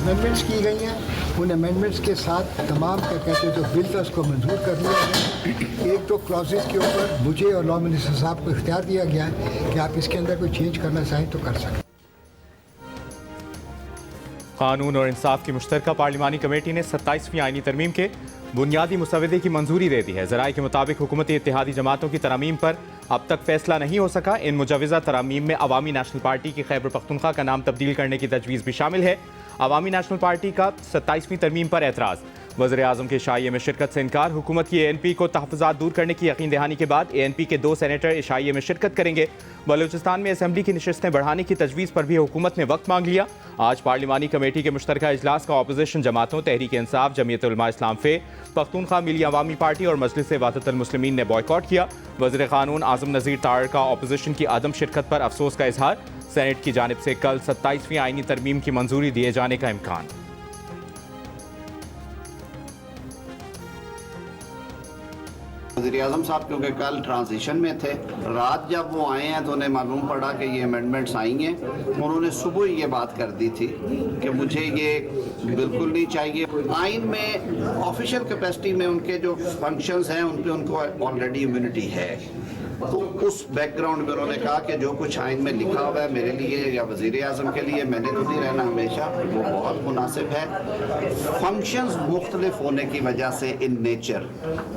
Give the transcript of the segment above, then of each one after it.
Amendments की गई हैं, उन अमेंडमेंट्स के साथ तमाम क्या कहते हैं जो बिल था उसको मंजूर कर लिया गया। एक तो क्लॉजेस के ऊपर मुझे और लॉ मिनिस्टर साहब को इख्तियार दिया गया है कि आप इसके अंदर कोई चेंज करना चाहें तो कर सकते। कानून और इंसाफ की मुश्तरका पार्लिमानी कमेटी ने 27वीं आईनी तरमीम के बुनियादी मुसवदे की मंजूरी दे दी है। ज़राए के मुताबिक हुकूमती इत्तेहादी जमातों की तरमीम पर अब तक फैसला नहीं हो सका। इन मुजवज़ा तरमीम में अवामी नेशनल पार्टी की खैबर पख्तूनख्वा का नाम तब्दील करने की तजवीज़ भी शामिल है। अवामी नेशनल पार्टी का 27वीं तरमीम पर एतराज़, वज़ीर आज़म के शाइये में शिरकत से इनकार, हुकूमत की ANP को तहफ़्फ़ुज़ात दूर करने की यकीन दहानी के बाद ANP के 2 सेनेटर शाइये में शिरकत करेंगे। बलूचिस्तान में असेंबली की नशिस्तें बढ़ाने की तजवीज़ पर भी हुकूमत ने वक्त मांग लिया। आज पार्लिमानी कमेटी के मुश्तरका इजलास का अपोजिशन जमातों तहरीक इंसाफ, जमीयत उलमा इस्लाम फे, पख्तूनख्वा मिली अवामी पार्टी और मजलिस वहदतुल मुस्लिमीन ने बॉयकॉट किया। वज़ीर क़ानून आज़म नज़ीर तार का अपोजिशन की अदम शिरकत पर अफसोस का इजहार। सेनेट की जानिब से कल 27वीं आईनी तरमीम की मंजूरी दिए जाने का इम्कान। वज़ीर आज़म साहब क्योंकि कल ट्रांजिशन में थे, रात जब वो आए हैं तो उन्हें मालूम पड़ा कि ये अमेंडमेंट्स आई हैं। उन्होंने सुबह ये बात कर दी थी कि मुझे ये बिल्कुल नहीं चाहिए। आइन में ऑफिशियल कैपेसिटी में उनके जो फंक्शंस हैं उन पे उनको ऑलरेडी इम्यूनिटी है, तो उस बैकग्राउंड में उन्होंने कहा कि जो कुछ आइन में लिखा हुआ है मेरे लिए या वज़ीर आज़म के लिए, मैंने तो नहीं रहना हमेशा, वो बहुत मुनासिब है। फंक्शंस मुख्तलिफ होने की वजह से इन नेचर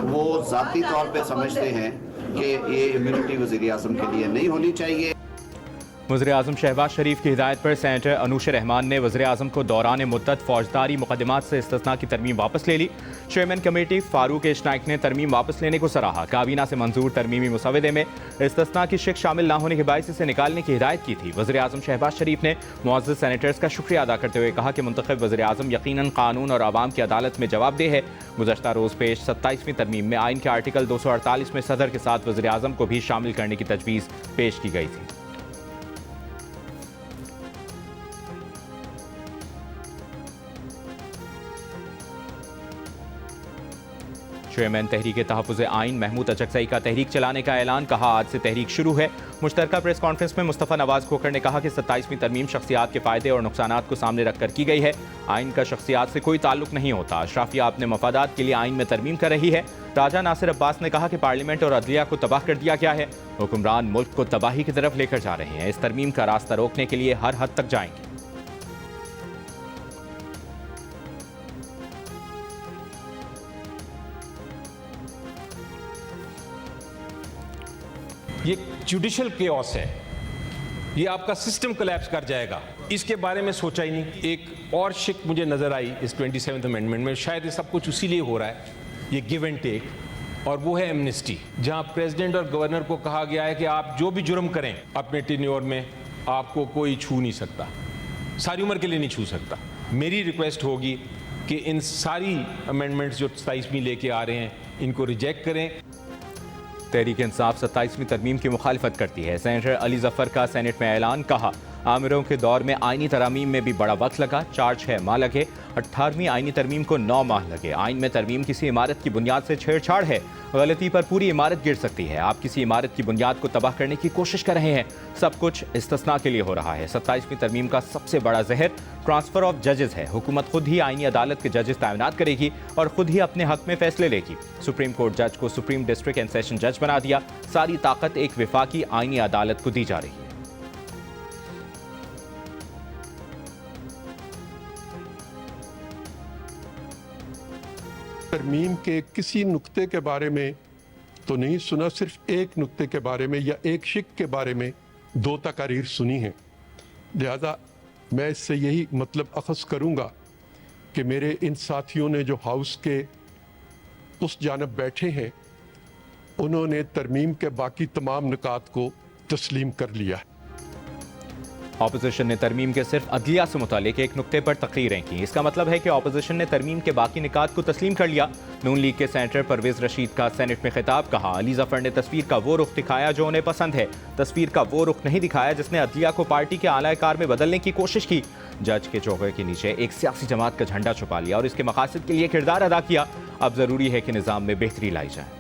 वो ज़ाती तौर पे समझते हैं कि ये इम्यूनिटी वज़ीर आज़म के लिए नहीं होनी चाहिए। वज़ीर आज़म शहबाज शरीफ की हिदायत पर सेनेटर अनूश रहमान ने वज़ीर आज़म को दौरान मुद्दत फौजदारी मुकदमात से इस्तिस्ना की तरमीम वापस ले ली। Chairman committee Farooq H Naik ने तरमीम वापस लेने को सराहा। काबीना से मंजूर तरमीमी मुसवदे में इस्तिस्ना की शिक शामिल न होने के बायस इसे निकालने की हिदायत की थी। वज़ीर आज़म शहबाज शरीफ ने मुअज़्ज़ज़ सेनेटर्स का शुक्रिया अदा करते हुए कहा कि मुंतखब वज़ीर आज़म यकीनन कानून और आवाम की अदालत में जवाबदेह है। गुज़श्ता रोज़ पेश 27वीं तरमीम में आइन के आर्टिकल 248 में सदर के साथ वज़ीर आज़म को भी शामिल करने की तजवीज़ पेश की गई थी। चेयरमैन तहरीक तहफ़्फ़ुज़ आइन महमूद अचकज़ई का तहरीक चलाने का ऐलान, कहा आज से तहरीक शुरू है। मुश्तरका प्रेस कॉन्फ्रेंस में मुस्तफ़ा नवाज़ खोखर ने कहा कि 27वीं तरमीम शख्सियात के फ़ायदे और नुकसानात को सामने रखकर की गई है। आइन का शख्सियात से कोई ताल्लुक नहीं होता। अशराफिया अपने मफादात के लिए आइन में तरमीम कर रही है। राजा नासिर अब्बास ने कहा कि पार्लियामेंट और अदलिया को तबाह कर दिया गया है। हुक्मरान मुल्क को तबाही की तरफ लेकर जा रहे हैं। इस तरमीम का रास्ता रोकने के लिए हर हद तक जाएंगे। ये जुडिशल केओस है, ये आपका सिस्टम कोलैप्स कर जाएगा, इसके बारे में सोचा ही नहीं। एक और शिक मुझे नज़र आई इस 27th अमेंडमेंट में, शायद ये सब कुछ उसी लिए हो रहा है, ये गिव एंड टेक, और वो है एमनेस्टी, जहां प्रेसिडेंट और गवर्नर को कहा गया है कि आप जो भी जुर्म करें अपने टेन्योर में आपको कोई छू नहीं सकता, सारी उम्र के लिए नहीं छू सकता। मेरी रिक्वेस्ट होगी कि इन सारी अमेंडमेंट्स जो 27वीं लेके आ रहे हैं इनको रिजेक्ट करें। तहरीक इंसाफ 27वीं तरमीम की मुखालिफत करती है। सेनेटर अली जफ़र का सेनेट में ऐलान, कहा आमिरों के दौर में आइनी तरमीम में भी बड़ा वक्त लगा, 4-6 माह लगे, 18वीं आइनी तरमीम को 9 माह लगे। आइन में तरमीम किसी इमारत की बुनियाद से छेड़छाड़ है, गलती पर पूरी इमारत गिर सकती है। आप किसी इमारत की बुनियाद को तबाह करने की कोशिश कर रहे हैं। सब कुछ इस्तिस्ना के लिए हो रहा है। 27वीं तरमीम का सबसे बड़ा जहर ट्रांसफर ऑफ जजेस है। हुकूमत खुद ही आइनी अदालत के जजेस तैनात करेगी और खुद ही अपने हक में फैसले लेगी। सुप्रीम कोर्ट जज को सुप्रीम डिस्ट्रिक्ट एंड सेशन जज बना दिया। सारी ताकत एक विफाकी आइनी अदालत को दी जा रही है। तरमीम के किसी नुक्ते के बारे में तो नहीं सुना, सिर्फ एक नुक्ते के बारे में या एक शिक के बारे में 2 तकारीर सुनी हैं। लिहाजा मैं इससे यही मतलब अखज़ करूँगा कि मेरे इन साथियों ने जो हाउस के उस जानब बैठे हैं उन्होंने तरमीम के बाकी तमाम निकात को तस्लीम कर लिया है। ऑपोजिशन ने तरमीम के सिर्फ अदलिया से मुतालिक एक नुक्ते पर तकरीरें की। इसका मतलब है कि ऑपोजिशन ने तरमीम के बाकी निकात को तस्लीम कर लिया। नून लीग के सेनेटर परवेज रशीद का सेनेट में खिताब, कहा अली जफर ने तस्वीर का वो रुख दिखाया जो उन्हें पसंद है, तस्वीर का वो रुख नहीं दिखाया जिसने अदलिया को पार्टी के आला कार में बदलने की कोशिश की। जज के चौके के नीचे एक सियासी जमात का झंडा छुपा लिया और इसके मकासद के लिए किरदार अदा किया। अब जरूरी है कि निज़ाम में बेहतरी लाई जाए।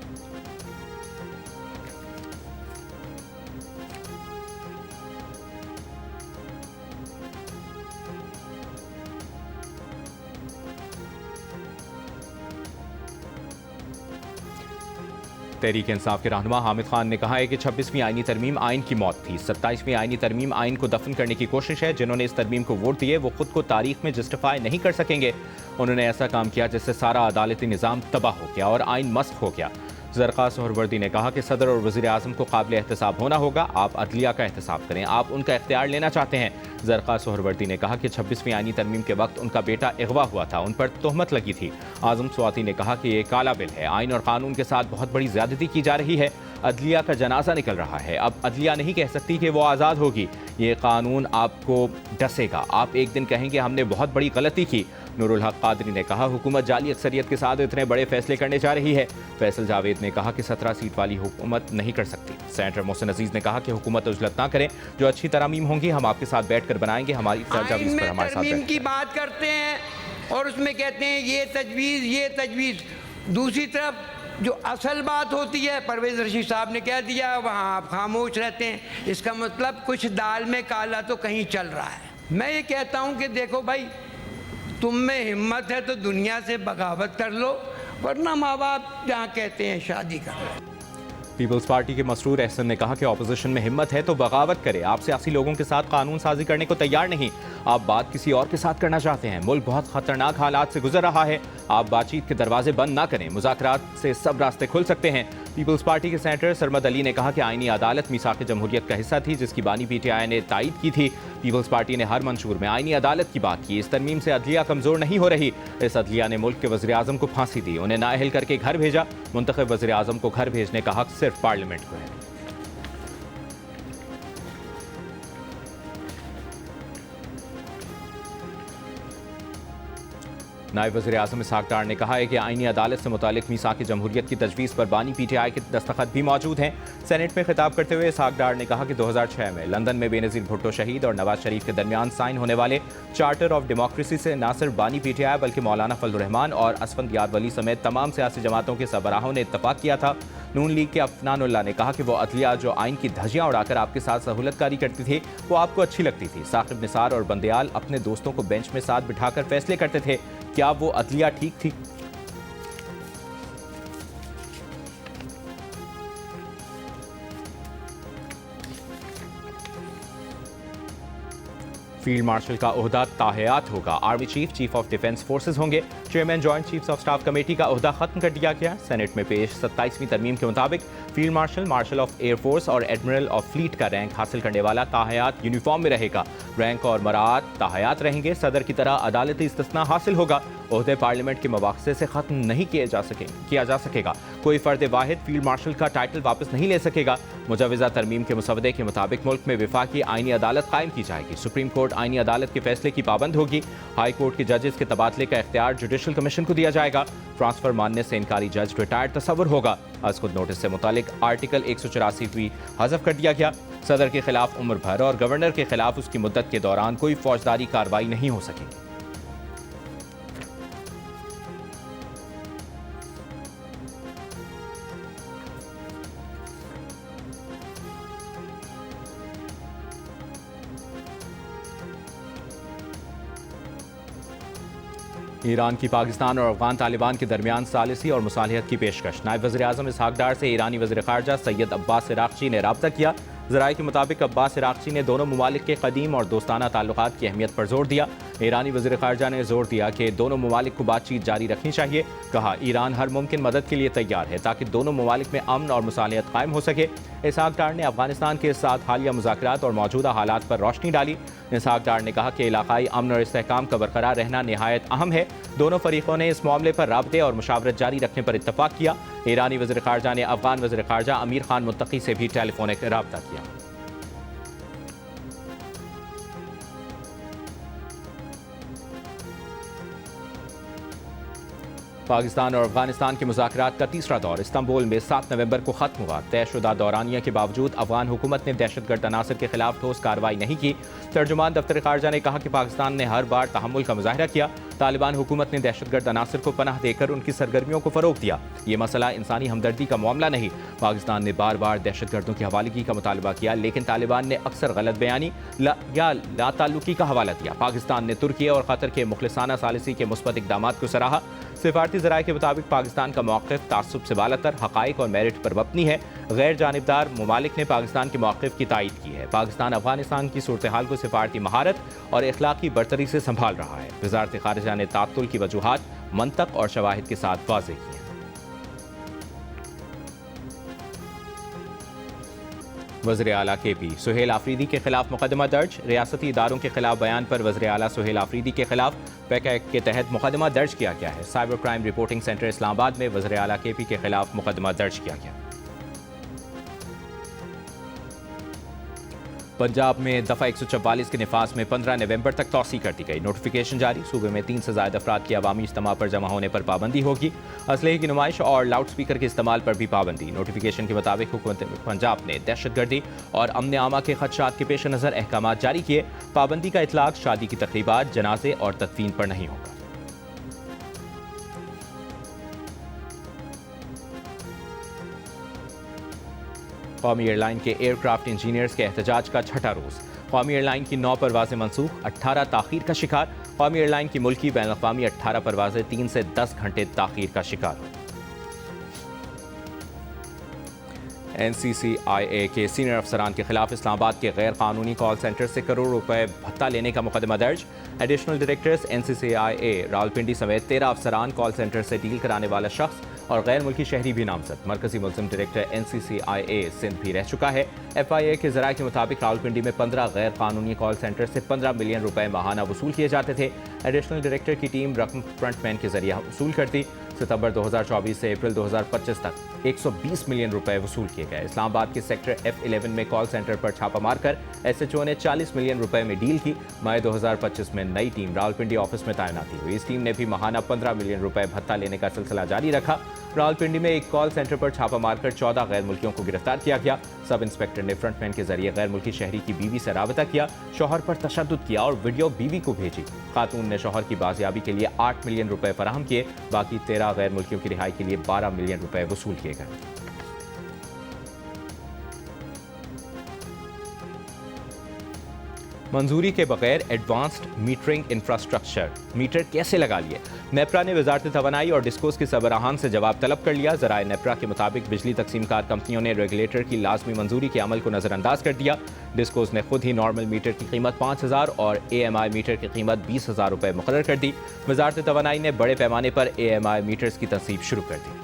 तहरीक इंसाफ के रहनुमा हामिद खान ने कहा है कि 26वीं आईनी तरमीम आइन की मौत थी। 27वीं आईनी तरमीम आइन को दफन करने की कोशिश है। जिन्होंने इस तरमीम को वोट दिए वो खुद को तारीख में जस्टिफाई नहीं कर सकेंगे। उन्होंने ऐसा काम किया जिससे सारा अदालती निज़ाम तबाह हो गया और आइन मस्ख हो गया। ज़रक़ा सोहरवर्दी ने कहा कि सदर और वज़ीर आज़म को काबिल एहतसाब होना होगा। आप अदलिया का एहतसाब करें, आप उनका इख्तियार लेना चाहते हैं। ज़रक़ा सोहरवर्दी ने कहा कि 26वीं आईनी तरमीम के वक्त उनका बेटा अगवा हुआ था, उन पर तोहमत लगी थी। आज़म स्वाति ने कहा कि ये काला बिल है, आइन और कानून के साथ बहुत बड़ी ज़्यादती की जा रही है। अदलिया का जनाजा निकल रहा है। अब अदलिया नहीं कह सकती कि वो आज़ाद होगी। ये कानून आपको डसेगा। आप एक दिन कहेंगे हमने बहुत बड़ी गलती की। नूरुल हक कादरी ने कहा हुकूमत जाली अक्सरियत के साथ इतने बड़े फैसले करने जा रही है। फैसल जावेद ने कहा कि 17 सीट वाली हुकूमत नहीं कर सकती। सेनेटर मोहसिन अजीज ने कहा कि हुकूमत उजलत ना करें, जो अच्छी तरमीम होंगी हम आपके साथ बैठकर बनाएंगे। हमारी तजवीज़ पर हमारे साथ तरमीम की बात करते हैं और उसमें कहते हैं ये तजवीज़। दूसरी तरफ जो असल बात होती है, परवेज़ रशीद साहब ने कह दिया, वहाँ आप खामोश रहते हैं। इसका मतलब कुछ दाल में काला तो कहीं चल रहा है। मैं ये कहता हूँ कि देखो भाई, तुम में हिम्मत है तो दुनिया से बगावत कर लो, वरना माँ बाप जहाँ कहते हैं शादी कर लो। पीपल्स पार्टी के मसरूर अहसन ने कहा कि ऑपोजिशन में हिम्मत है तो बगावत करे। आप सियासी लोगों के साथ कानून साजी करने को तैयार नहीं, आप बात किसी और के साथ करना चाहते हैं। मुल्क बहुत खतरनाक हालात से गुजर रहा है, आप बातचीत के दरवाजे बंद ना करें। मुज़ाकरात से सब रास्ते खुल सकते हैं। पीपल्स पार्टी के सेनेटर सरमद अली ने कहा कि आईनी अदालत मीसाक़ जमहूरियत का हिस्सा थी, जिसकी बानी PTI ने तायद की थी। पीपल्स पार्टी ने हर मंशूर में आईनी अदालत की बात की। इस तरमीम से अदलिया कमज़ोर नहीं हो रही। इस अदलिया ने मुल्क के वज़ीर आज़म को फांसी दी, उन्हें नाअहल करके घर भेजा। मुंतखब वज़ीर आज़म को घर भेजने का हक सिर्फ पार्लियामेंट को है। नायब वज़ीर आज़म इसहाक़ डार ने कहा है कि आईनी अदालत से मुतालिक मीसाक़ जमहूरियत की तजवीज़ पर बानी PTI के दस्तखत भी मौजूद हैं। सेनेट में खिताब करते हुए इसहाक़ डार ने कहा कि 2006 में लंदन में बेनज़ीर भुट्टो शहीद और नवाज शरीफ के दरमियान साइन होने वाले चार्टर ऑफ डेमोक्रेसी से न सिर्फ बानी PTI बल्कि मौलाना फजल रहमान और असफंद याद वली समेत तमाम सियासी जमातों के सरबराहों ने इत्तफाक किया था। नून लीग के अफनानुल्लाह ने कहा कि वो अदलिया जो आइन की धज्जियाँ उड़ाकर आपके साथ सहूलतकारी करती थी वो आपको अच्छी लगती थी। साकिब निसार और बंदयाल अपने दोस्तों को बेंच में साथ बिठाकर फैसले करते थे। क्या वो अदलिया ठीक थी? फील्ड मार्शल का ओहदा ताहयात होगा। Army chief, chief of defence forces होंगे। Chairman joint chiefs of staff committee का ओहदा खत्म कर दिया गया। सेनेट में पेश 27वीं तरमीम के मुताबिक field marshal, marshal of air force और एडमिरल ऑफ फ्लीट का रैंक हासिल करने वाला ताहयात यूनिफॉर्म में रहेगा। रैंक और मरात ताहयात रहेंगे। सदर की तरह अदालती इस्तिस्ना हासिल होगा। ओहदे पार्लियामेंट के मवाक़से से ख़त्म नहीं किया जा सकेगा। कोई फ़र्द वाहिद फील्ड मार्शल का टाइटल वापस नहीं ले सकेगा। मुजवज़ा तरमीम के मुसवदे के मुताबिक मुल्क में विफाकी आईनी अदालत कायम की जाएगी। सुप्रीम कोर्ट आईनी अदालत के फैसले की पाबंद होगी। हाई कोर्ट के जजेस के तबादले का इख्तियार जुडिशल कमीशन को दिया जाएगा। ट्रांसफर मानने से इनकारी जज रिटायर्ड तस्वुर होगा। आज खुद नोटिस से मुतालिक आर्टिकल 184 भी हज़फ कर दिया गया। सदर के खिलाफ उम्र भर और गवर्नर के खिलाफ उसकी मुद्दत के दौरान कोई फौजदारी कार्रवाई नहीं हो सकेगी। ईरान की पाकिस्तान और अफगान तालिबान के दरमियान सालिसी और मुसालिहत की पेशकश। नायब वज़ीर आज़म इसहाक़ डार से ईरानी वज़ीर ख़ारजा सैयद अब्बास इराक़ची ने राब्ता किया। ज़राए के मुताबिक अब्बास इराक़ची ने दोनों ममालिक के कदीम और दोस्ताना ताल्लुकात की अहमियत पर जोर दिया। ईरानी वज़ीर ख़ारजा ने जोर दिया कि दोनों ममालिक को बातचीत जारी रखनी चाहिए। कहा ईरान हर मुमकिन मदद के लिए तैयार है ताकि दोनों ममालिक में अमन और मुसालिहत कायम हो सके। इसहाक़ डार ने अफगानिस्तान के साथ हालिया मुज़ाकरात और मौजूदा हालात पर रोशनी डाली। इसहाक़ डार ने कहा कि इलाकाई अमन और इस्तेहकाम का बरकरार रहना नहायत अहम है। दोनों फरीकों ने इस मामले पर राब्ते और मुशावरत जारी रखने पर इत्तफाक किया। ईरानी वज़ीर ख़ारजा ने अफगान वज़ीर ख़ारजा अमीर खान मुत्तकी से भी टेलीफोनिक राब्ता किया। पाकिस्तान और अफगानिस्तान के मुज़ाकरात का तीसरा दौर इस्तांबुल में 7 नवंबर को खत्म हुआ। तयशुदा दौरानिया के बावजूद अफगान हुकूमत ने दहशतगर्द अनासर के खिलाफ ठोस कार्रवाई नहीं की। तर्जुमान दफ्तर ख़ारजा ने कहा कि पाकिस्तान ने हर बार तहम्मुल का मुजाहिरा किया। तालिबान हुकूमत ने दहशतगर्द अनासर को पनाह देकर उनकी सरगर्मियों को फ़रोग़ दिया। ये मसला इंसानी हमदर्दी का मामला नहीं। पाकिस्तान ने बार बार दहशतगर्दों की हवालगी का मुतालबा किया, लेकिन तालिबान ने अक्सर गलत बयानी या लाताल्लुकी का हवाला दिया। पाकिस्तान ने तुर्की और कतर के मुखलिसाना सालिसी के मुस्बत इक़दामात को सराहा। سفارتی ذرائع کے مطابق پاکستان کا موقف تعصب سے بالاتر حقائق اور میرٹ پر مبنی ہے. غیر جانبدار ممالک نے پاکستان کے موقف کی تائید کی ہے. پاکستان افغانستان کی صورتحال کو سفارتی مہارت اور اخلاقی برتری سے سنبھال رہا ہے. وزارت خارجہ نے تعطل کی وجوہات منطق اور شواہد کے ساتھ واضح کی ہیں. وزیر اعلیٰ کے پی سہیل آفریدی کے خلاف مقدمہ درج. ریاستی اداروں کے خلاف بیان پر وزیر اعلیٰ سہیل آفریدی کے خلاف پیکا ایکٹ کے تحت مقدمہ درج کیا گیا ہے. سائبر کرائم رپورٹنگ سینٹر اسلام آباد میں وزیر اعلیٰ کے پی کے خلاف مقدمہ درج کیا گیا. پنجاب میں دفعہ 144 کے نفاذ میں 15 نومبر تک توسیع کر دی گئی. نوٹیفیکیشن جاری. صوبے میں 3 سے زائد افراد کی عوامی اجتماع پر جمع ہونے پر پابندی ہوگی. اسلحے کی نمائش اور لاؤڈ سپیکر کے استعمال پر بھی پابندی. نوٹیفیکیشن کے مطابق حکومت پنجاب نے دہشت گردی اور امن عامہ کے خدشات کے پیش نظر احکامات جاری کیے. پابندی کا اطلاق شادی کی تقریبات، جنازے اور تدفین پر نہیں ہوگا. قومی ایئر لائن کے ایئر کرافٹ انجینئرز کے احتجاج کا چھٹا روز. قومی ایئر لائن کی 9 پروازیں منسوخ، 18 تاخیر کا شکار. قومی ایئر لائن کی ملکی بین الاقوامی 18 پروازیں 3 سے 10 گھنٹے تاخیر کا شکار. NCCIA کے سینئر افسران کے خلاف اسلام آباد کے غیر قانونی کال سینٹر سے کروڑ روپے بھتہ لینے کا مقدمہ درج. ایڈیشنل ڈائریکٹرز NCCIA راولپنڈی سمیت 13 افسران، کال سینٹر سے ڈیل کرانے والا شخص اور غیر ملکی شہری بھی نامزد. مرکزی ملزم ڈائریکٹر NCCIA سندھ بھی رہ چکا ہے. FIA کے ذرائع کے مطابق راولپنڈی میں 15 غیر قانونی کال سینٹر سے 15 ملین روپے ماہانہ وصول کیے جاتے تھے. ایڈیشنل ڈائریکٹر کی ٹیم رقم فرنٹ مین کے ذریعہ وصول کرتی. ستمبر 2024 سے اپریل 2025 تک 120 ملین روپے وصول کیے گئے. اسلام آباد کے سیکٹر F11 میں کال سینٹر پر چھاپہ مار کر SHO نے 40 ملین روپے میں ڈیل کی. مئی 2025 میں نئی ٹیم راولپنڈی آفس میں تعیناتی ہوئی. اس ٹیم نے بھی ماہانہ 15 ملین روپے بھتہ لینے کا سلسلہ جاری رکھا. راولپنڈی میں ایک کال سینٹر پر چھاپہ مار کر 14 غیر ملکیوں کو گرفتار کیا گیا. سب انسپکٹر نے فرنٹ مین کے ذریعے غیر ملکی شہری کی بیوی سے رابطہ کیا، شوہر پر تشدد کیا اور ویڈیو بیوی کو بھیجی. خاتون نے شوہر کی بازیابی کے لیے 8 ملین روپے فراہم کیے. باقی 13 غیر ملکیوں کی رہائی کے لیے 12 ملین روپے وصول کیے گئے. منظوری کے بغیر ایڈوانسڈ میٹرنگ انفراسٹرکچر میٹر کیسے لگا لیے؟ نیپرا نے وزارت توانائی اور ڈسکوز کی سربراہان سے جواب طلب کر لیا. ذرائع نیپرا کے مطابق بجلی تقسیم کار کمپنیوں نے ریگولیٹر کی لازمی منظوری کے عمل کو نظر انداز کر دیا. ڈسکوز نے خود ہی نارمل میٹر کی قیمت 5,000 اور AMI میٹر کی قیمت 20,000 روپے مقرر کر دی. وزارت توانائی نے بڑے پیمانے پر AMI میٹرز کی تنصیب شروع کر دی.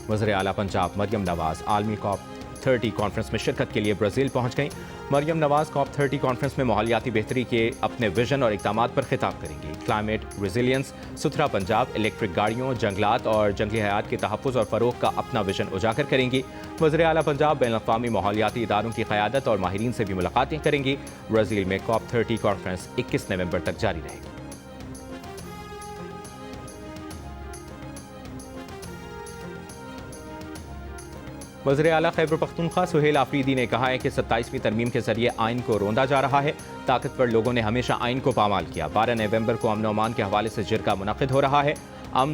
وزیر اعلیٰ پنجاب مریم نواز عالمی COP 30 کانفرنس میں شرکت کے لیے برازیل پہنچ گئیں. مریم نواز COP 30 کانفرنس میں ماحولیاتی بہتری کے اپنے ویژن اور اقدامات پر خطاب کریں گی. کلائمیٹ ریزیلینس، ستھرا پنجاب، الیکٹرک گاڑیوں، جنگلات اور جنگلی حیات کے تحفظ اور فروغ کا اپنا ویژن اجاگر کریں گی. وزیر اعلیٰ پنجاب بین الاقوامی ماحولیاتی اداروں کی قیادت اور ماہرین سے بھی ملاقاتیں کریں گی. برازیل میں COP 30 کانفرنس 21 نومبر تک جاری رہے گی. وزیر اعلیٰ خیبر پختونخوا سہیل آفریدی نے کہا ہے کہ 27ویں ترمیم کے ذریعے آئین کو روندا جا رہا ہے. طاقتور لوگوں نے ہمیشہ آئین کو پامال کیا. 12 نومبر کو امن و امان کے حوالے سے جرگہ منعقد ہو رہا ہے.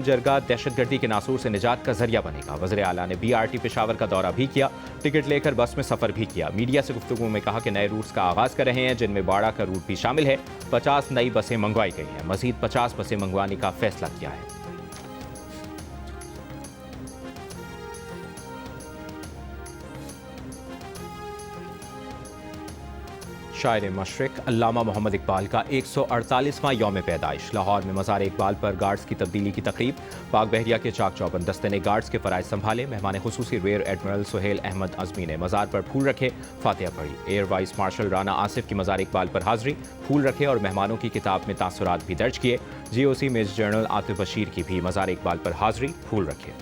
جرگہ دہشت گردی کے ناسور سے نجات کا ذریعہ بنے گا. وزیر اعلیٰ نے BRT پشاور کا دورہ بھی کیا. ٹکٹ لے کر بس میں سفر بھی کیا. میڈیا سے گفتگو میں کہا کہ نئے روٹس کا آغاز کر رہے ہیں جن میں باڑہ کا روٹ بھی شامل ہے. 50 نئی بسیں منگوائی گئی ہیں. مزید 50 بسیں منگوانے کا فیصلہ کیا ہے. شاعر مشرق علامہ محمد اقبال کا 148واں یوم پیدائش. لاہور میں مزار اقبال پر گارڈز کی تبدیلی کی تقریب. پاک بحریہ کے چاک چوبند دستے نے گارڈز کے فرائض سنبھالے. مہمان خصوصی ریئر ایڈمرل سہیل احمد عزمی نے مزار پر پھول رکھے، فاتحہ پڑھی. Air vice marshal Rana Asif کی مزار اقبال پر حاضری، پھول رکھے اور مہمانوں کی کتاب میں تاثرات بھی درج کیے. GOC major general Atif Bashir کی بھی مزار اقبال پر حاضری، پھول رکھے.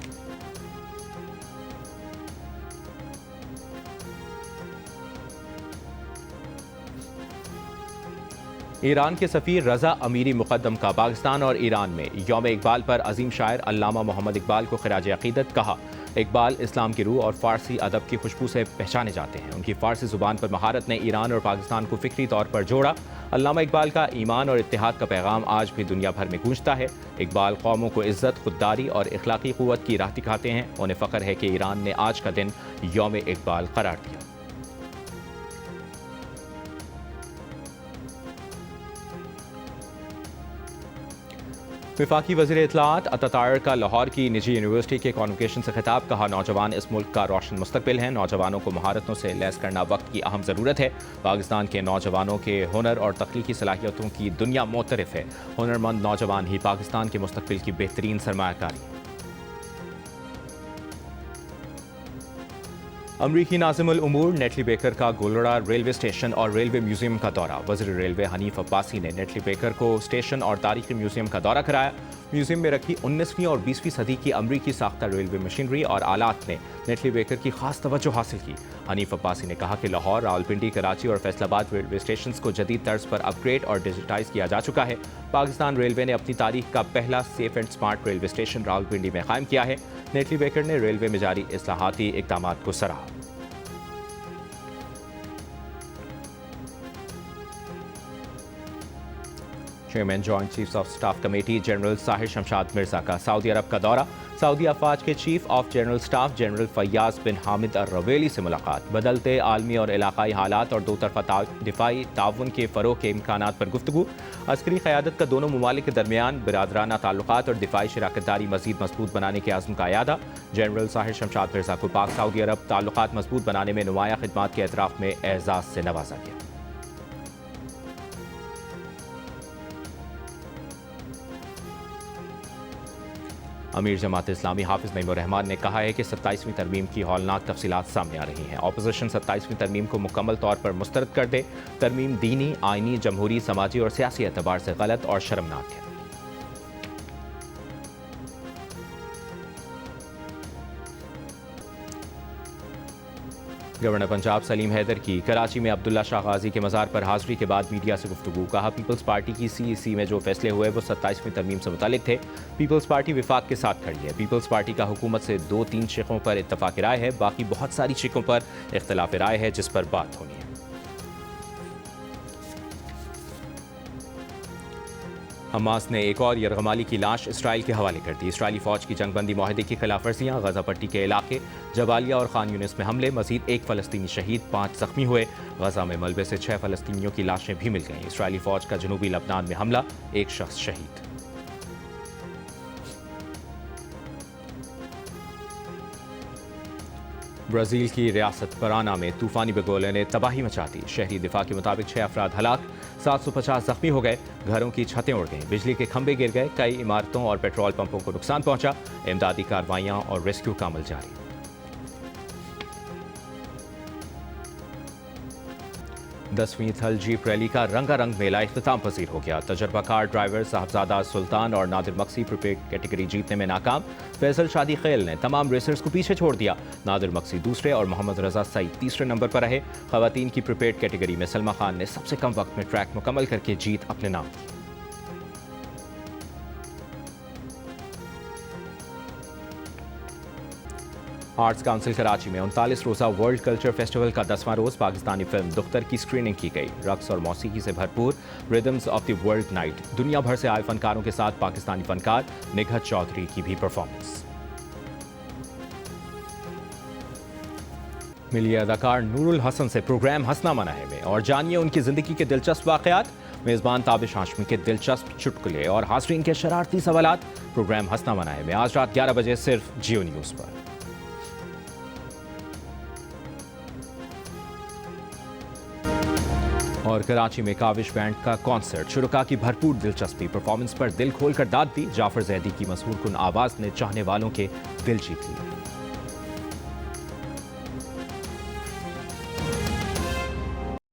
ایران کے سفیر رضا امیری مقدم کا پاکستان اور ایران میں یوم اقبال پر عظیم شاعر علامہ محمد اقبال کو خراج عقیدت. کہا اقبال اسلام کی روح اور فارسی ادب کی خوشبو سے پہچانے جاتے ہیں. ان کی فارسی زبان پر مہارت نے ایران اور پاکستان کو فکری طور پر جوڑا. علامہ اقبال کا ایمان اور اتحاد کا پیغام آج بھی دنیا بھر میں گونجتا ہے. اقبال قوموں کو عزت، خودداری اور اخلاقی قوت کی راہ دکھاتے ہیں. انہیں فخر ہے کہ ایران نے آج کا دن یوم اقبال قرار دیا. वफाकी वज़ीर इत्तलाआत अतातायर का लाहौर की निजी यूनिवर्सिटी के कॉन्वोकेशन से खिताब, कहा नौजवान इस मुल्क का रोशन मुस्तकबिल हैं, नौजवानों को महारतों से लैस करना वक्त की अहम ज़रूरत है। पाकिस्तान के नौजवानों के हुनर और तख्लीकी सलाहियतों की दुनिया मोतरफ है। हुनरमंद नौजवान ही पाकिस्तान के मुस्तकबिल की बेहतरीन सरमायाकारी है। अमरीकी नाज़िमुल उमूर नेटली बेकर का गोलड़ा रेलवे स्टेशन और रेलवे म्यूजियम का दौरा। वज़ीर रेलवे हनीफ अब्बासी ने नेटली बेकर को स्टेशन और तारीखी म्यूजियम का दौरा कराया। म्यूजियम में रखी 19वीं और 20वीं सदी की अमरीकी साख्ता रेलवे मशीनरी और आलात ने नेटली बेकर की खास तवज्जो हासिल की। हनीफ अब्बासी ने कहा कि लाहौर, रावलपिंडी, कराची और फैसलाबाद रेलवे स्टेशन को जदीद तर्ज पर अपग्रेड और डिजिटाइज किया जा चुका है। पाकिस्तान रेलवे ने अपनी तारीख का पहला safe and smart railway station Rawalpindi में कायम किया है। नेटली बेकर ने रेलवे में जारी इस्लाहाती इक़दामात को सराहा। Chairman joint chiefs of staff committee general Sahir Shamshad Mirza का सऊदी अरब का दौरा। सऊदी अफवाज के chief of general staff general Fayyaz bin Hamid Al Ruwaili से मुलाकात। बदलते आलमी और इलाकाई हालात और दो तरफा दिफाई ताउन के फ़रोग़ के इम्कानात पर गुफ्तगू। अस्करी क़यादत का दोनों ममालिक के दरमियान बिरादराना ताल्लुकात और दिफाई शराकतदारी मज़ीद मजबूत बनाने के आज़म का अयादा। जनरल साहिर शमशाद मिर्जा को पाक सऊदी अरब ताल्लुकात मजबूत बनाने में नुमायाँ खिदमात के एतराफ़ में एज़ाज़ से नवाजा गया। अमीर जमात इस्लामी हाफिज नईमुर रहमान ने कहा है कि 27वीं तरमीम की हौलनाक तफसीलात सामने आ रही हैं। अपोजिशन 27वीं तरमीम को मुकम्मल तौर पर मुस्तरद कर दे। तरमीम दीनी, आइनी, जमहूरी, समाजी और सियासी एतबार से गलत और शर्मनाक है। गवर्नर पंजाब सलीम हैदर की कराची में अब्दुल्ला शाह गाजी के मज़ार पर हाज़री के बाद मीडिया से गुफ्तगू। कहा, पीपल्स पार्टी की CEC में जो फैसले हुए वो 27वीं तरमीम से मुतालिक थे। पीपल्स पार्टी विफाक के साथ खड़ी है। पीपल्स पार्टी का हुकूमत से 2-3 शिकों पर इत्तफाक राय है, बाकी बहुत सारी शिकों पर इख्तलाफ राय है जिस पर बात होनी है। हमास ने एक और यरगमाली की लाश इसराइल के हवाले कर दी। इसराइली फौज की जंगबंदी माहदे की खिलाफ वर्जियाँ, गजा पट्टी के इलाके जबालिया और खान यूनिस में हमले, मजीद 1 फ़लस्तीनी शहीद, 5 जख्मी हुए। गजा में मलबे से 6 फ़लस्तीनियों की लाशें भी मिल गईं। इसराइली फौज का जनूबी लबनान में हमला, 1 शख्स शहीद। ब्राज़ील की रियासत पराना में तूफ़ानी बगोले ने तबाही मचा दी। शहरी दिफा के मुताबिक 6 अफराद हलाक, 750 जख्मी हो गए। घरों की छतें उड़ गईं, बिजली के खंभे गिर गए, कई इमारतों और पेट्रोल पंपों को नुकसान पहुंचा। इमदादी कार्रवाइयां और रेस्क्यू का अमल जारी। 10वीं थल जीप रैली का रंगारंग मेला इख्तिताम पसीर हो गया। तजर्बाकार ड्राइवर साहबजादा सुल्तान और नादिर मक्सी प्रीपेड कैटेगरी जीतने में नाकाम। फैसल शादी खेल ने तमाम रेसर्स को पीछे छोड़ दिया। नादिर मक्सी दूसरे और मोहम्मद रजा सईद तीसरे नंबर पर रहे। खवातीन की प्रीपेड कैटेगरी में सलमा खान ने सबसे कम वक्त में ट्रैक मुकम्मल करके जीत अपने नाम की। आर्ट्स काउंसिल कराची में 39 रोज़ा वर्ल्ड कल्चर फेस्टिवल का 10वां रोज़ पाकिस्तानी फिल्म दुख्तर की स्क्रीनिंग की गई। रक्स और मौसीकी से भरपूर rhythms of the world night. दुनिया भर से आए फनकारों के साथ पाकिस्तानी फनकार निघत चौधरी की भी परफॉर्मेंस। मिलिए अदाकार नूरुल हसन से प्रोग्राम हंसना मना है में और जानिए उनकी ज़िंदगी के दिलचस्प वाक़यात। मेज़बान ताबिश हाशमी के दिलचस्प चुटकुले और हाज़रीन के शरारती सवालात। प्रोग्राम हंसना मना है में आज रात 11 बजे सिर्फ जियो न्यूज़ पर। और कराची में काविश बैंड का कॉन्सर्ट, शुरुका की भरपूर दिलचस्पी। परफॉर्मेंस पर दिल खोलकर दाद दी। जाफर जैदी की मशहूर कुन आवाज़ ने चाहने वालों के दिल जीत लिए।